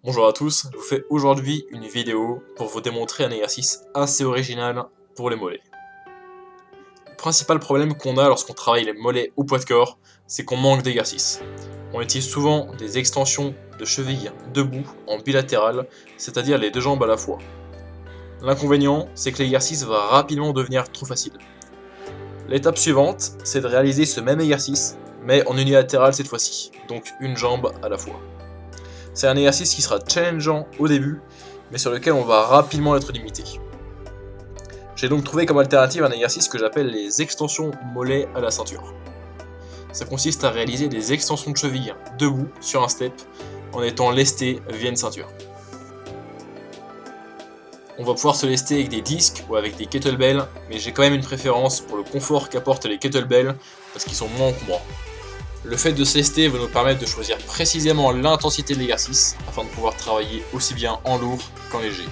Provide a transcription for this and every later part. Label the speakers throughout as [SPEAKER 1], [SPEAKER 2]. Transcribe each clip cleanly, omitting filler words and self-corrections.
[SPEAKER 1] Bonjour à tous, je vous fais aujourd'hui une vidéo pour vous démontrer un exercice assez original pour les mollets. Le principal problème qu'on a lorsqu'on travaille les mollets au poids de corps, c'est qu'on manque d'exercice. On utilise souvent des extensions de cheville debout en bilatéral, c'est-à-dire les deux jambes à la fois. L'inconvénient, c'est que l'exercice va rapidement devenir trop facile. L'étape suivante, c'est de réaliser ce même exercice, mais en unilatéral cette fois-ci, donc une jambe à la fois. C'est un exercice qui sera challengeant au début, mais sur lequel on va rapidement être limité. J'ai donc trouvé comme alternative un exercice que j'appelle les extensions mollets à la ceinture. Ça consiste à réaliser des extensions de cheville debout sur un step en étant lesté via une ceinture. On va pouvoir se lester avec des disques ou avec des kettlebells, mais j'ai quand même une préférence pour le confort qu'apportent les kettlebells parce qu'ils sont moins encombrants. Le fait de se lester va nous permettre de choisir précisément l'intensité de l'exercice afin de pouvoir travailler aussi bien en lourd qu'en léger.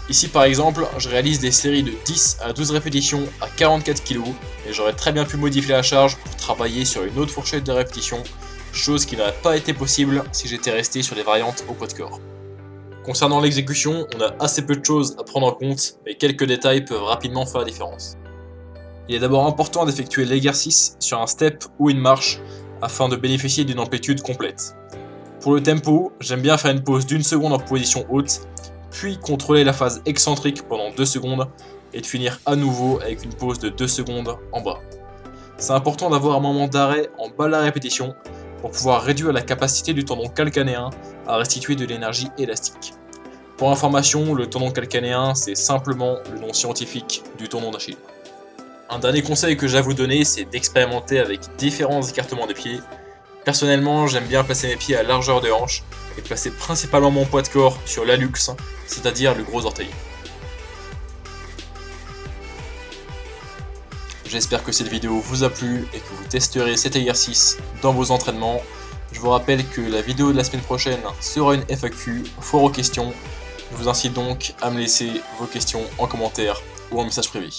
[SPEAKER 1] Ici par exemple, je réalise des séries de 10 à 12 répétitions à 44 kg et j'aurais très bien pu modifier la charge pour travailler sur une autre fourchette de répétitions, chose qui n'aurait pas été possible si j'étais resté sur les variantes au poids de corps. Concernant l'exécution, on a assez peu de choses à prendre en compte, mais quelques détails peuvent rapidement faire la différence. Il est d'abord important d'effectuer l'exercice sur un step ou une marche afin de bénéficier d'une amplitude complète. Pour le tempo, j'aime bien faire une pause d'1 seconde en position haute, puis contrôler la phase excentrique pendant 2 secondes et de finir à nouveau avec une pause de 2 secondes en bas. C'est important d'avoir un moment d'arrêt en bas de la répétition pour pouvoir réduire la capacité du tendon calcanéen à restituer de l'énergie élastique. Pour information, le tendon calcanéen c'est simplement le nom scientifique du tendon d'Achille. Un dernier conseil que j'ai à vous donner, c'est d'expérimenter avec différents écartements des pieds. Personnellement, j'aime bien placer mes pieds à largeur de hanche et placer principalement mon poids de corps sur l'hallux, c'est-à-dire le gros orteil. J'espère que cette vidéo vous a plu et que vous testerez cet exercice dans vos entraînements. Je vous rappelle que la vidéo de la semaine prochaine sera une FAQ, foire aux questions. Je vous incite donc à me laisser vos questions en commentaire ou en message privé.